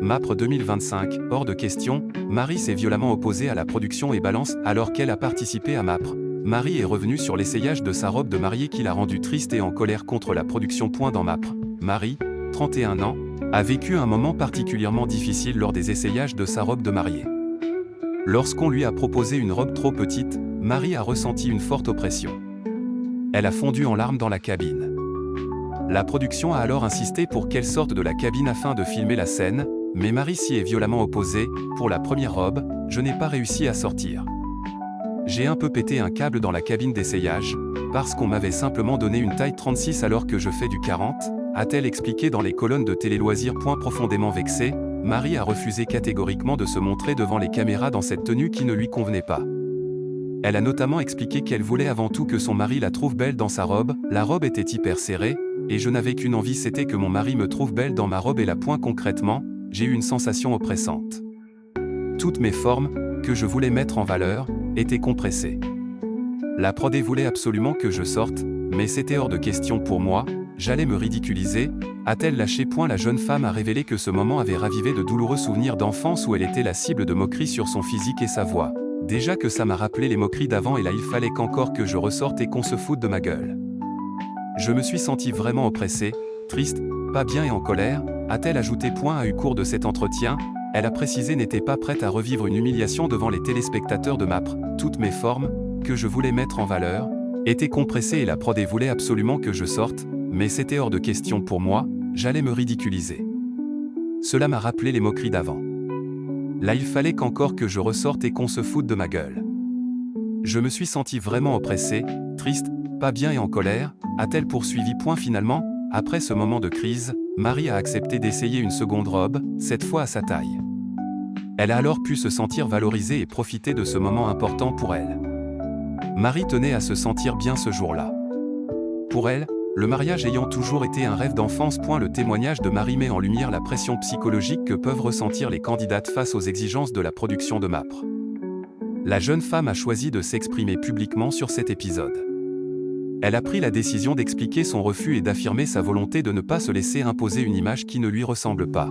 MAPRE 2025, hors de question, Marie s'est violemment opposée à la production et balance alors qu'elle a participé à MAPRE. Marie est revenue sur l'essayage de sa robe de mariée qui l'a rendue triste et en colère contre la production. Dans MAPRE, Marie, 31 ans, a vécu un moment particulièrement difficile lors des essayages de sa robe de mariée. Lorsqu'on lui a proposé une robe trop petite, Marie a ressenti une forte oppression. Elle a fondu en larmes dans la cabine. La production a alors insisté pour qu'elle sorte de la cabine afin de filmer la scène, mais Marie s'y est violemment opposée. Pour la première robe, je n'ai pas réussi à sortir. J'ai un peu pété un câble dans la cabine d'essayage, parce qu'on m'avait simplement donné une taille 36 alors que je fais du 40, a-t-elle expliqué dans les colonnes de Télé Loisirs. Profondément vexée, Marie a refusé catégoriquement de se montrer devant les caméras dans cette tenue qui ne lui convenait pas. Elle a notamment expliqué qu'elle voulait avant tout que son mari la trouve belle dans sa robe. La robe était hyper serrée, et je n'avais qu'une envie, c'était que mon mari me trouve belle dans ma robe. Et là, concrètement, j'ai eu une sensation oppressante. Toutes mes formes, que je voulais mettre en valeur, étaient compressées. La prodé voulait absolument que je sorte, mais c'était hors de question pour moi, j'allais me ridiculiser, a-t-elle lâché. La jeune femme a révélé que ce moment avait ravivé de douloureux souvenirs d'enfance où elle était la cible de moqueries sur son physique et sa voix. Déjà que ça m'a rappelé les moqueries d'avant et là il fallait qu'encore que je ressorte et qu'on se foute de ma gueule. Je me suis sentie vraiment oppressée, triste, pas bien et en colère, a-t-elle ajouté. À eu cours de cet entretien, elle a précisé n'était pas prête à revivre une humiliation devant les téléspectateurs de MAPRE. Toutes mes formes, que je voulais mettre en valeur, étaient compressées et la prodé voulait absolument que je sorte, mais c'était hors de question pour moi, j'allais me ridiculiser. Cela m'a rappelé les moqueries d'avant. Là il fallait qu'encore que je ressorte et qu'on se foute de ma gueule. Je me suis sentie vraiment oppressée, triste, pas bien et en colère, a-t-elle poursuivi. Finalement, après ce moment de crise, Marie a accepté d'essayer une seconde robe, cette fois à sa taille. Elle a alors pu se sentir valorisée et profiter de ce moment important pour elle. Marie tenait à se sentir bien ce jour-là. Pour elle, le mariage ayant toujours été un rêve d'enfance. Le témoignage de Marie met en lumière la pression psychologique que peuvent ressentir les candidates face aux exigences de la production de MAPRE. La jeune femme a choisi de s'exprimer publiquement sur cet épisode. Elle a pris la décision d'expliquer son refus et d'affirmer sa volonté de ne pas se laisser imposer une image qui ne lui ressemble pas.